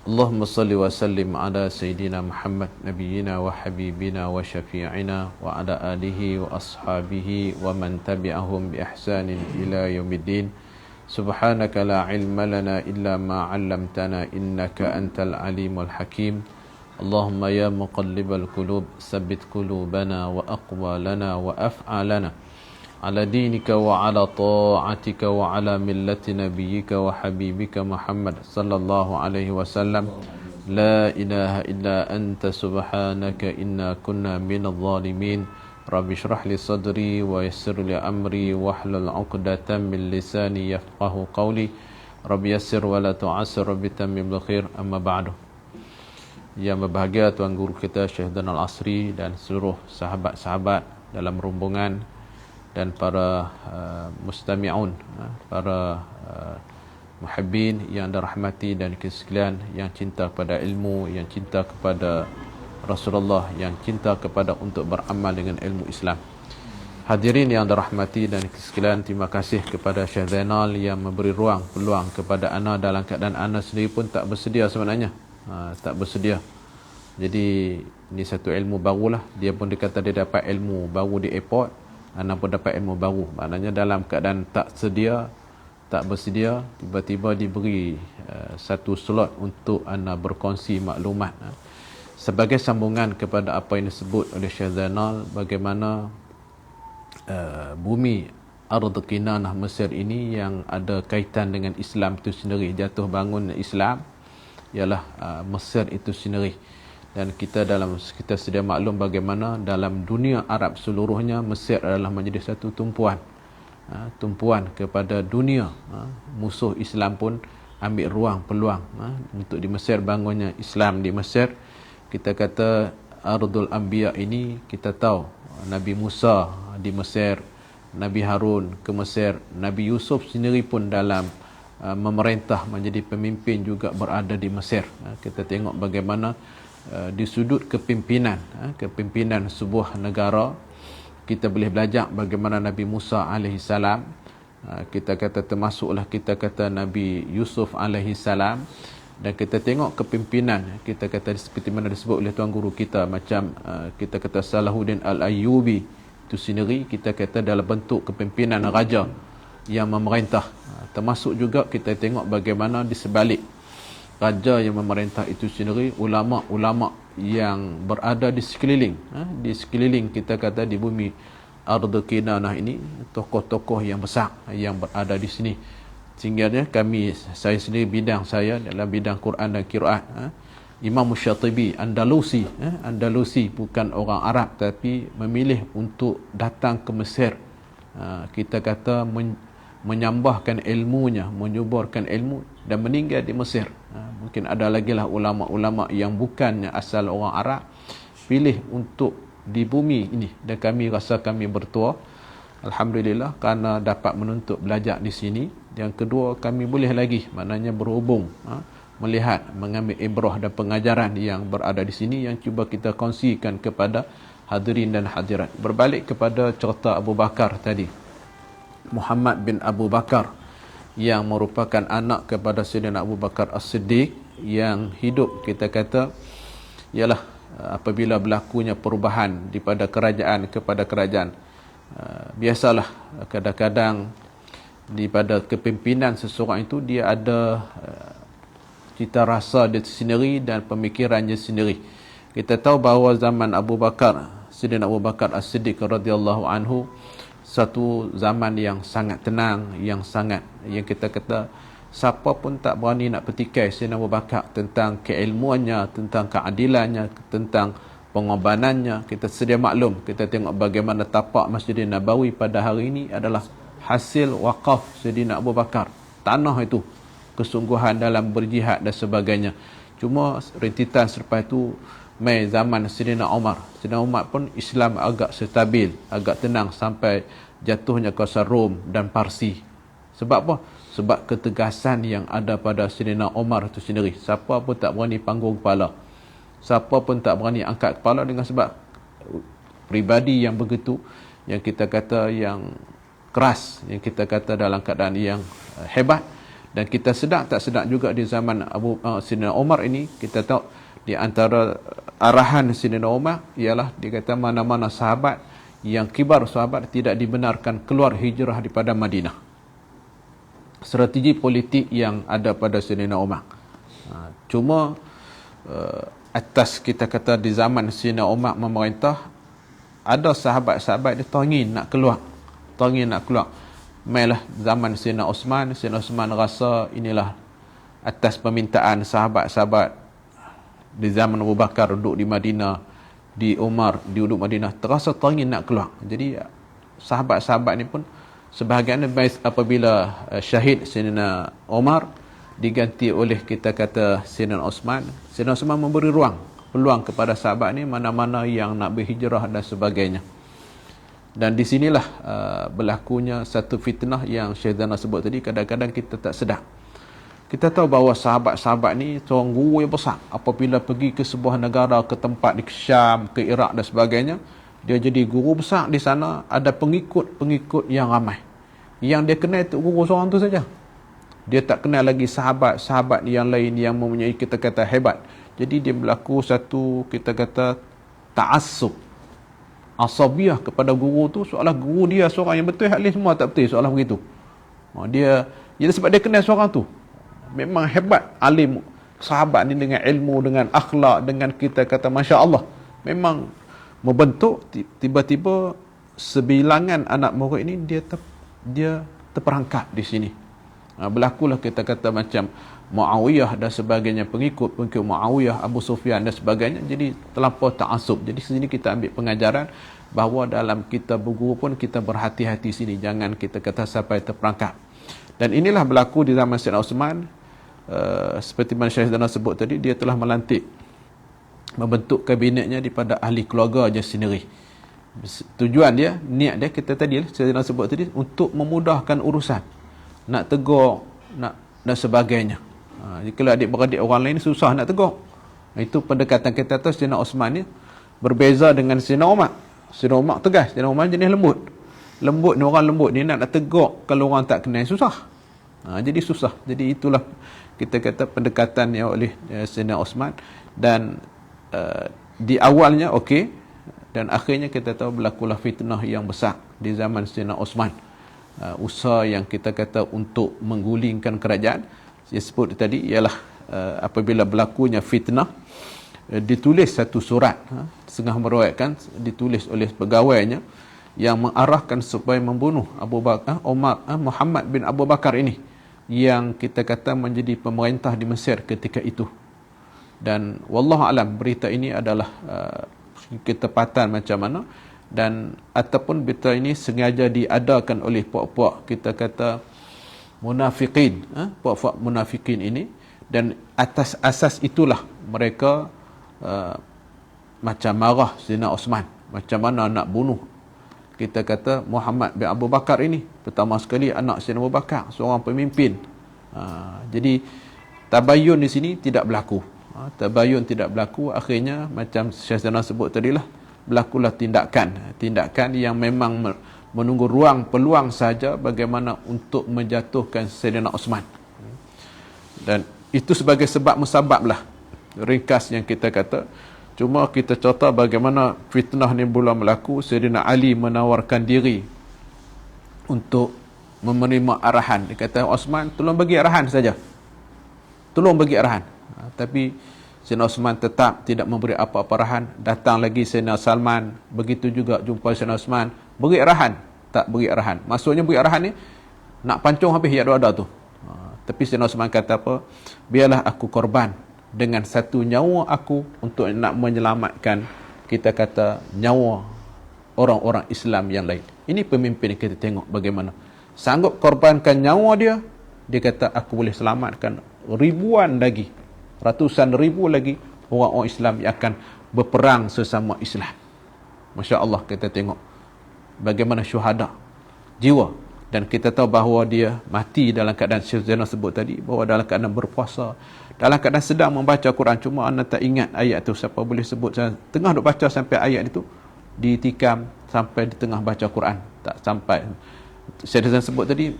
Allahumma salli wa sallim ala Sayyidina Muhammad Nabiyyina wa Habibina wa Syafi'ina wa ala alihi wa ashabihi wa man tabi'ahum bi ihsanin ila yaumiddin. Subhanaka la ilma lana illa ma 'allamtana innaka antal alimul hakim. Allahumma ya muqallibal qulub tsabbit qulubana wa aqwalana wa af'alana ala dinika wa ala ta'atika wa ala millati nabiyyika wa habibika Muhammad sallallahu alaihi wasallam. La ilaha illa anta subhanaka inna kunna minadh dhalimin. Rabbi shrah li sadri wa yassir li amri wahlul 'uqdatam min lisani yafqahu qawli. Rabbi yassir wa la tu'assir, Rabbi tammim bil khair. Amma ba'du. Yang berbahagia Tuan Guru kita Syekh Danal Asri dan seluruh sahabat-sahabat dalam rombongan dan para mustami'un, para muhibbin yang dirahmati dan sekalian, yang cinta kepada ilmu, yang cinta kepada Rasulullah, yang cinta kepada untuk beramal dengan ilmu Islam. Hadirin yang dirahmati dan sekalian, terima kasih kepada Syekh Zainal yang memberi ruang, peluang kepada ana dalam keadaan ana sendiri pun tak bersedia sebenarnya. Tak bersedia. Jadi ini satu ilmu barulah. Dia pun dikata dia dapat ilmu baru di airport. Ana pun dapat ilmu baru. Maknanya dalam keadaan tak sedia, tak bersedia, tiba-tiba diberi satu slot untuk ana berkongsi maklumat. Sebagai sambungan kepada apa yang disebut oleh Syekh Zainal, bagaimana bumi Ardh Kinanah Mesir ini yang ada kaitan dengan Islam itu sendiri, jatuh bangun Islam ialah Mesir itu sendiri. Dan kita sedia maklum bagaimana dalam dunia Arab seluruhnya Mesir adalah menjadi satu tumpuan kepada dunia. Musuh Islam pun ambil ruang, peluang untuk di Mesir, bangunnya Islam di Mesir. Kita kata Ardul Anbiya ini, kita tahu Nabi Musa di Mesir, Nabi Harun ke Mesir, Nabi Yusuf sendiri pun dalam memerintah menjadi pemimpin juga berada di Mesir. Kita tengok bagaimana di sudut kepimpinan sebuah negara, kita boleh belajar bagaimana Nabi Musa AS, kita kata termasuklah kita kata Nabi Yusuf AS, dan kita tengok kepimpinan, kita kata seperti mana disebut oleh tuan guru kita, macam kita kata Salahuddin Al-Ayyubi itu sendiri, kita kata dalam bentuk kepimpinan raja yang memerintah. Termasuk juga kita tengok bagaimana di sebalik raja yang memerintah itu sendiri, ulama-ulama yang berada di sekeliling kita kata di bumi Ardh Kinanah ini, tokoh-tokoh yang besar yang berada di sini. Sehingga saya sendiri bidang saya dalam bidang Quran dan Qiraat. Imam Syatibi Andalusi, bukan orang Arab tapi memilih untuk datang ke Mesir, kita kata menyambahkan ilmunya, menyuburkan ilmu, dan meninggal di Mesir. Mungkin ada lagi lah ulama-ulama yang bukannya asal orang Arab pilih untuk di bumi ini, dan kami rasa kami bertuah alhamdulillah kerana dapat menuntut belajar di sini. Yang kedua, kami boleh lagi maknanya berhubung, melihat, mengambil ibrah dan pengajaran yang berada di sini yang cuba kita kongsikan kepada hadirin dan hadirat. Berbalik kepada cerita Abu Bakar tadi, Muhammad bin Abu Bakar yang merupakan anak kepada Sayyidina Abu Bakar As-Siddiq, yang hidup kita kata ialah apabila berlakunya perubahan daripada kerajaan kepada kerajaan. Biasalah kadang-kadang daripada kepimpinan seseorang itu dia ada cita rasa dia sendiri dan pemikirannya sendiri. Kita tahu bahawa zaman Abu Bakar, Sayyidina Abu Bakar As-Siddiq radhiyallahu anhu, satu zaman yang sangat tenang, yang kita kata siapa pun tak berani nak petikai Sayyidina Abu Bakar tentang keilmuannya, tentang keadilannya, tentang pengorbanannya. Kita sedia maklum, kita tengok bagaimana tapak Masjid Nabawi pada hari ini adalah hasil wakaf Sayyidina Abu Bakar. Tanah itu, kesungguhan dalam berjihad dan sebagainya. Cuma rentitan selepas itu mai zaman Sayyidina Umar. Sayyidina Umar pun Islam agak stabil, agak tenang sampai jatuhnya kuasa Rom dan Parsi. Sebab apa? Sebab ketegasan yang ada pada Sayyidina Umar itu sendiri. Siapa pun tak berani panggung kepala. Siapa pun tak berani angkat kepala dengan sebab pribadi yang begitu, yang kita kata yang keras, yang kita kata dalam keadaan yang hebat. Dan kita sedar tak sedar juga di zaman Sayyidina Umar ini, kita tahu di antara arahan Sayyidina Umar ialah dia kata mana-mana sahabat yang kibar sahabat tidak dibenarkan keluar hijrah daripada Madinah. Strategi politik yang ada pada Sayyidina Umar. Cuma atas kita kata di zaman Sayyidina Umar memerintah, ada sahabat-sahabat dia tangin nak keluar. Mailah zaman Sayyidina Osman rasa inilah atas permintaan sahabat-sahabat di zaman Abu Bakar duduk di Madinah, di Umar duduk Madinah, terasa tangin nak keluar. Jadi sahabat-sahabat ni pun sebahagian apabila syahid Sayyidina Umar diganti oleh kita kata Sayyidina Osman memberi peluang kepada sahabat ni mana-mana yang nak berhijrah dan sebagainya. Dan di sinilah berlakunya satu fitnah yang Syekh Zainal sebut tadi. Kadang-kadang kita tak sedar. Kita tahu bahawa sahabat-sahabat ni seorang guru yang besar. Apabila pergi ke sebuah negara, ke tempat di Syam, ke Iraq dan sebagainya, dia jadi guru besar di sana, ada pengikut-pengikut yang ramai. Yang dia kenal itu guru seorang tu saja. Dia tak kenal lagi sahabat-sahabat yang lain yang mempunyai kita kata hebat. Jadi dia berlaku satu kita kata ta'assub, asabiah kepada guru tu, seolah guru dia seorang yang betul, hal lain semua tak betul, seolah begitu. Dia sebab dia kenal seorang tu. Memang hebat alim sahabat ni dengan ilmu, dengan akhlak, dengan kita kata Masya Allah. Memang membentuk. Tiba-tiba sebilangan anak murid ini dia terperangkap di sini. Berlakulah kita kata macam Muawiyah dan sebagainya, pengikut Muawiyah, Abu Sufyan dan sebagainya. Jadi terlampau ta'asub. Jadi sini kita ambil pengajaran bahawa dalam kita berguru pun kita berhati-hati sini, jangan kita kata sampai terperangkap. Dan inilah berlaku di zaman Sayyidina Osman. Seperti mana Syekh Zainal sebut tadi, dia telah membentuk kabinetnya daripada ahli keluarga je sendiri. Tujuan dia, niat dia, kita tadi Syekh Zainal sebut tadi, untuk memudahkan urusan, nak tegur, dan sebagainya. Jadi kalau adik-beradik orang lain susah nak tegur. Itu pendekatan kita tahu Sayyidina Osman ni berbeza dengan Sayyidina Umar. Sayyidina Umar tegas, Sayyidina Umar jenis lembut. Lembut ni, orang lembut ni nak tegur kalau orang tak kenal susah. Jadi susah. Jadi itulah kita kata pendekatan yang oleh Sayyidina Osman. Dan di awalnya okey, dan akhirnya kita tahu berlakulah fitnah yang besar di zaman Sayyidina Osman. Usaha yang kita kata untuk menggulingkan kerajaan, saya sebut tadi, ialah apabila berlakunya fitnah, ditulis satu surat, setengah meriwayatkan ditulis oleh pegawainya yang mengarahkan supaya membunuh Muhammad bin Abu Bakar ini, yang kita kata menjadi pemerintah di Mesir ketika itu. Dan wallahu alam, berita ini adalah ketepatan macam mana, dan ataupun berita ini sengaja diadakan oleh puak-puak kita kata munafikin, puak-puak munafikin ini. Dan atas asas itulah mereka macam marah Sayyidina Osman, macam mana nak bunuh kita kata Muhammad bin Abu Bakar ini, pertama sekali anak Sayyidina Abu Bakar, seorang pemimpin. Jadi tabayun di sini tidak berlaku. Tabayun tidak berlaku. Akhirnya macam Syekh Zainal sebut tadilah, berlakulah tindakan yang memang menunggu peluang saja bagaimana untuk menjatuhkan Sayyidina Osman. Dan itu sebagai sebab musabab lah, ringkas yang kita kata. Cuma kita contoh bagaimana fitnah ni mula berlaku. Sayyidina Ali menawarkan diri untuk menerima arahan. Dia kata, Osman, tolong bagi arahan saja. Tolong bagi arahan. Tapi Sayyidina Osman tetap tidak memberi apa-apa arahan. Datang lagi Sayyidina Salman, begitu juga jumpa Sayyidina Osman, beri arahan, tak beri arahan. Maksudnya beri arahan ni nak pancung habis yang ada tu. Tapi Sayyidina Osman kata apa? Biarlah aku korban dengan satu nyawa aku untuk nak menyelamatkan kita kata nyawa orang-orang Islam yang lain. Ini pemimpin yang kita tengok bagaimana sanggup korbankan nyawa dia. Dia kata aku boleh selamatkan ribuan ratusan ribu lagi orang-orang Islam yang akan berperang sesama Islam. Masya Allah, kita tengok bagaimana syuhada jiwa. Dan kita tahu bahawa dia mati dalam keadaan Syekh Zainal sebut tadi, bahawa dalam keadaan berpuasa, dalam keadaan sedang membaca Quran. Cuma anda tak ingat ayat tu, siapa boleh sebut. Tengah duk baca sampai ayat itu ditikam, sampai di tengah baca Quran tak sampai. Syekh Zainal sebut tadi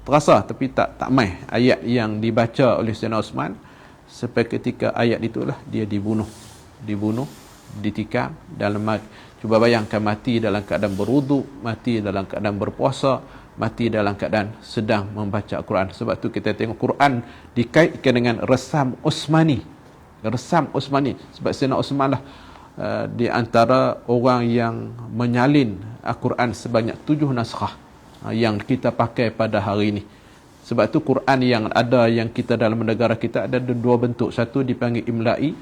terasa, tapi tak mai ayat yang dibaca oleh Sayyidina Osman. Sampai ketika ayat itulah dia dibunuh, ditikam dalam. Cuba bayangkan, mati dalam keadaan berwuduk, mati dalam keadaan berpuasa, mati dalam keadaan sedang membaca Quran. Sebab tu kita tengok Quran dikaitkan dengan resam Osmani. Resam Osmani. Sebab Sayyidina Osman lah di antara orang yang menyalin Al-Quran sebanyak 7 naskah yang kita pakai pada hari ini. Sebab tu Quran yang ada, yang kita dalam negara kita ada 2 bentuk. Satu dipanggil Imla'i,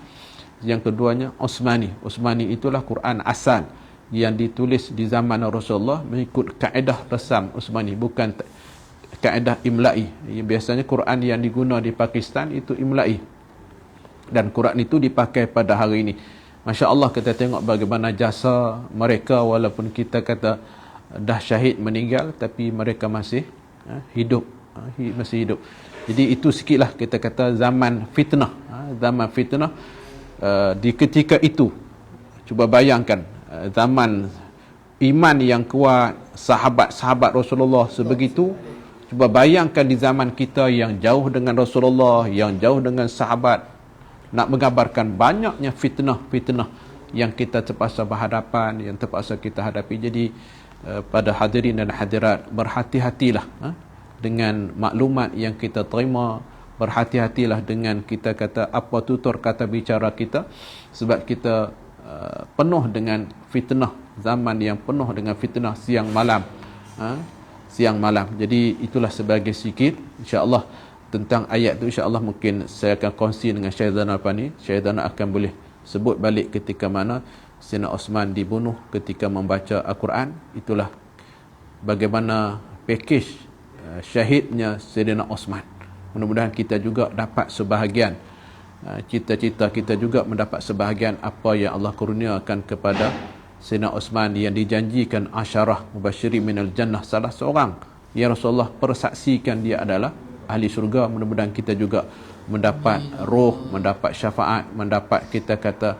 yang keduanya Osmani. Osmani itulah Quran asal yang ditulis di zaman Rasulullah mengikut kaedah resam Osmani, bukan kaedah Imla'i. Biasanya Quran yang digunakan di Pakistan itu Imla'i, dan Quran itu dipakai pada hari ini. Masya Allah, kita tengok bagaimana jasa mereka, walaupun kita kata dah syahid meninggal, tapi mereka masih hidup, masih hidup. Jadi itu sikitlah kita kata zaman fitnah. Zaman fitnah di ketika itu, cuba bayangkan zaman iman yang kuat sahabat-sahabat Rasulullah sebegitu. Cuba bayangkan di zaman kita yang jauh dengan Rasulullah, yang jauh dengan sahabat, nak menggambarkan banyaknya fitnah-fitnah yang kita terpaksa berhadapan, yang terpaksa kita hadapi. Jadi pada hadirin dan hadirat, berhati-hatilah dengan maklumat yang kita terima. Berhati-hatilah dengan kita kata apa tutur kata bicara kita, sebab kita penuh dengan fitnah, zaman yang penuh dengan fitnah siang malam. Siang malam. Jadi itulah sebagai sikit insya-Allah tentang ayat tu. Insya-Allah mungkin saya akan kongsi dengan Syekh Zainal ni. Syekh Zainal akan boleh sebut balik ketika mana Sayyidina Osman dibunuh ketika membaca Al-Quran. Itulah bagaimana pakej syahidnya Sayyidina Osman. Mudah-mudahan kita juga dapat sebahagian cita-cita kita juga mendapat sebahagian apa yang Allah kurniakan kepada Sayyidina Osman yang dijanjikan asyarah mubasyirin minal jannah. Salah seorang yang Rasulullah persaksikan dia adalah ahli syurga. Mudah-mudahan kita juga mendapat roh, mendapat syafaat, mendapat kita kata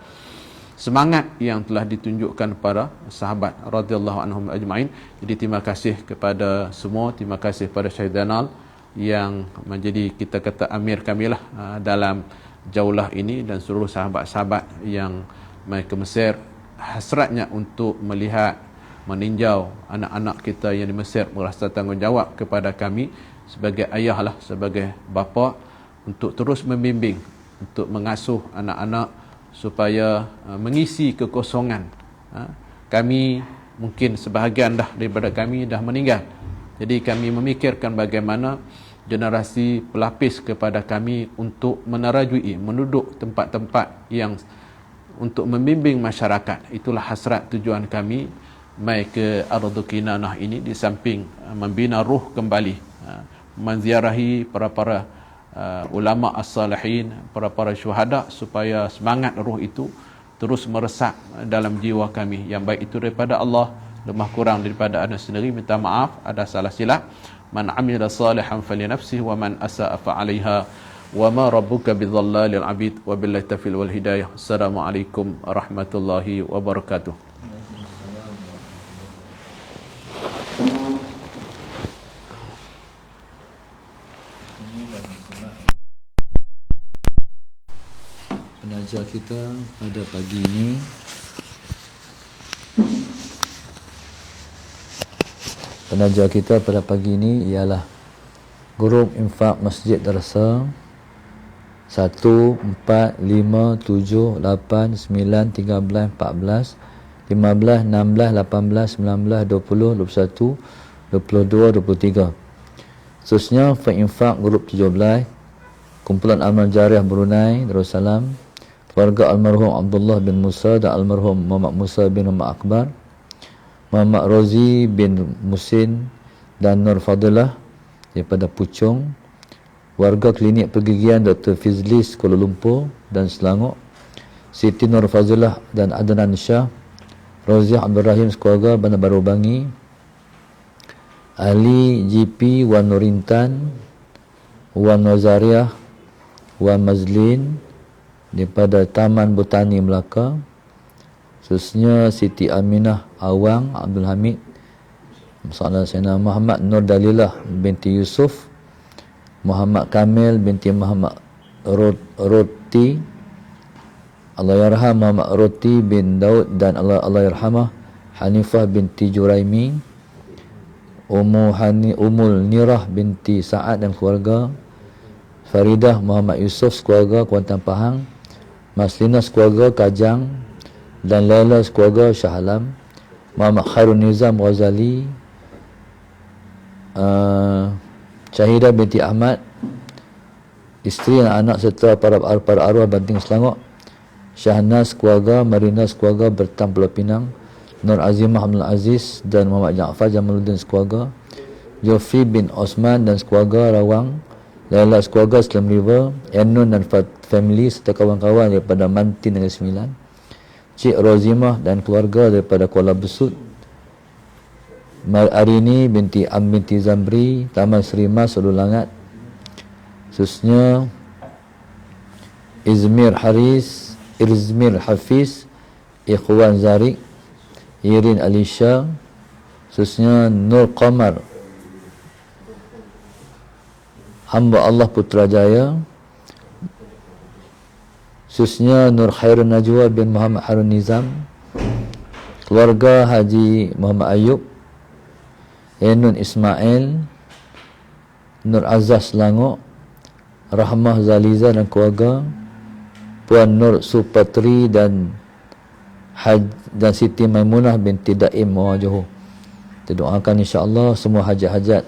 semangat yang telah ditunjukkan para sahabat radhiyallahu anhum ajma'in. Jadi terima kasih kepada semua, terima kasih kepada Syekh Zainal yang menjadi kita kata amir kami lah dalam jaulah ini, dan seluruh sahabat-sahabat yang mai ke Mesir. Hasratnya untuk melihat, meninjau anak-anak kita yang di Mesir, merasa tanggungjawab kepada kami sebagai ayah lah, sebagai bapa, untuk terus membimbing, untuk mengasuh anak-anak supaya mengisi kekosongan. Kami mungkin sebahagian dah daripada kami dah meninggal. Jadi kami memikirkan bagaimana generasi pelapis kepada kami untuk menerajui, menduduk tempat-tempat yang untuk membimbing masyarakat. Itulah hasrat tujuan kami mai ke Ardul Kinanah ini, di samping membina ruh kembali, menziarahi para-para ulama as-salihin, para-para syuhada, supaya semangat ruh itu terus meresap dalam jiwa kami. Yang baik itu daripada Allah, lemah kurang daripada anda sendiri, minta maaf ada salah silap. Man amila salihan falinafsihi wa man asaa fa 'alaiha wa ma rabbuka bidhallalil 'abid. Wa billahi taufiq wal hidayah. Assalamualaikum warahmatullahi wabarakatuh. Penaja kita pada pagi ini ialah grup infak Masjid Darsa 1, 4, 5, 7, 8, 9, 13, 14, 15, 16, 18, 19, 20, 21, 22, 23. Khususnya infak grup 17, Kumpulan Amal Jariah Brunei Darussalam, keluarga almarhum Abdullah bin Musa dan almarhum Muhammad Musa bin Muhammad Akbar, Muhammad Rozi bin Musin dan Nur Fadilah daripada Puchong, warga klinik pergigian Dr. Fizlis Kuala Lumpur dan Selangor, Siti Nur Fazilah dan Adnan Shah, Roziah Abdul Rahim sekeluarga Bandar Baru Bangi, ahli GP Wan Nurintan, Wan Nazariah, Wan Mazlin daripada Taman Botani Melaka, khususnya Siti Aminah Awang Abdul Hamid, Masalah Sayyidina Muhammad Nur Dalilah binti Yusuf, Muhammad Kamil binti Muhammad Roti, Allah yarham Muhammad Roti bin Daud, dan Allah yarhamah Hanifah binti Juraimi, Umul Nirah binti Sa'ad dan keluarga, Faridah Muhammad Yusuf sekeluarga Kuantan Pahang, Maslina sekeluarga Kajang, dan Laila sekeluarga Shah Alam, Muhammad Khairul Nizam Ghazali, Syahidah binti Ahmad, isteri dan anak serta para arwah Banting Selangor, Syahnas keluarga, Marina keluarga Bertam Pulau Pinang, Nur Azimah Abdul Aziz dan Muhammad Ja'far Jamaluddin keluarga, Jofi bin Osman dan keluarga Rawang, Laila keluarga Slam River, Enun dan family serta kawan-kawan daripada Mantin Negeri Sembilan, Cik Rozimah dan keluarga daripada Kuala Besut, Arini binti Am binti Zamri, Taman Seri Mas Ulu Langat, khususnya Izmir Hafiz, Ikhwan Zarik, Irin Alisha, khususnya Nur Qamar, hamba Allah Putrajaya, khususnya Nur Khairun Najwa bin Muhammad Harun Nizam, keluarga Haji Muhammad Ayub, Enun Ismail, Nur Azaz Selangor, Rahmah Zaliza dan keluarga, Puan Nur Supatri dan Siti Maimunah binti Daim Muar Johor. Kita doakan insya-Allah semua hajat-hajat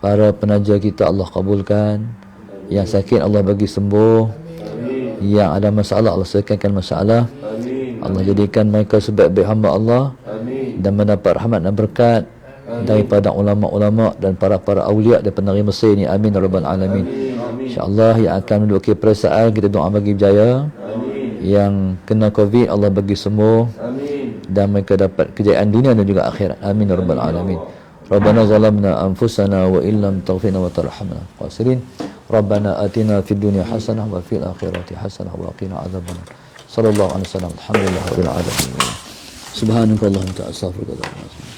para penaja kita Allah kabulkan. Yang sakit Allah bagi sembuh. Yang ada masalah Allah selesaikan masalah. Allah jadikan mereka sebaik-baik hamba Allah dan mendapat rahmat dan berkat daripada ulama-ulama dan para awliya dan penerima Mesir ni. Amin ya rabbal alamin. InsyaAllah yang akan menduduki perasaan kita doa bagi berjaya. Yang kena Covid Allah bagi sembuh dan mereka dapat kejayaan dunia dan juga akhirat. Amin ya rabbal alamin. Rabbana zalamna anfusana wa illam taghfir wa tarhamna qasirin. Rabbana atina fid dunya hasanah wa fil akhirati hasanah wa qina adzabannar. Sallallahu alaihi wasallam. Alhamdulillahirabbil alamin. Subhanakallahumma wa ta'ala astaghfiruka wa atubu ilaik.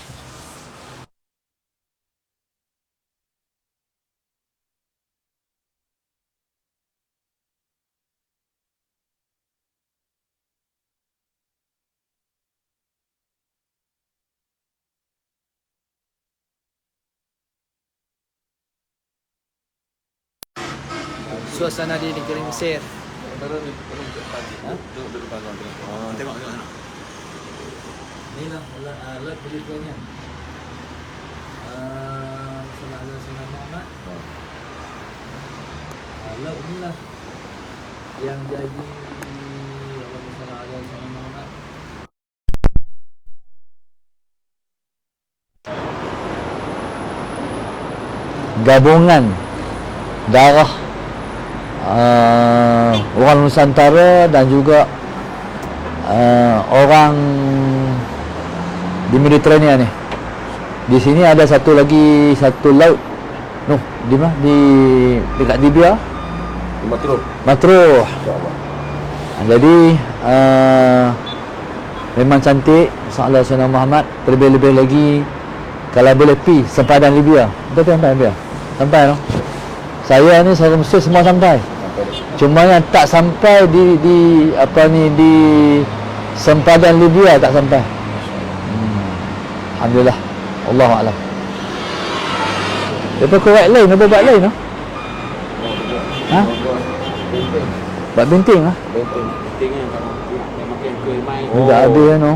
Suasana di negeri Mesir. Tengok sana. Inilah alat berikutnya. Salah Muhammad. Alat inilah yang jadi Muhammad. Gabungan darah orang Nusantara dan juga orang di Mediterranean ni. Di sini ada satu laut. Di mana? Dekat Libya. Matruh. Jadi memang cantik. Insya-Allah Sayyidina Muhammad lebih-lebih lagi kalau boleh pi sempadan Libya. Betul sampai Libya. Sampai no. Saya ni seorang Mesir semua sampai. Cuma yang tak sampai di sempadan Libya tak sampai. Alhamdulillah. Allahu a'lam. Lepas korek lain, apa buat lain no? Ha? Buat benting ah. Benting yang makin ke mai. Tidak ada no.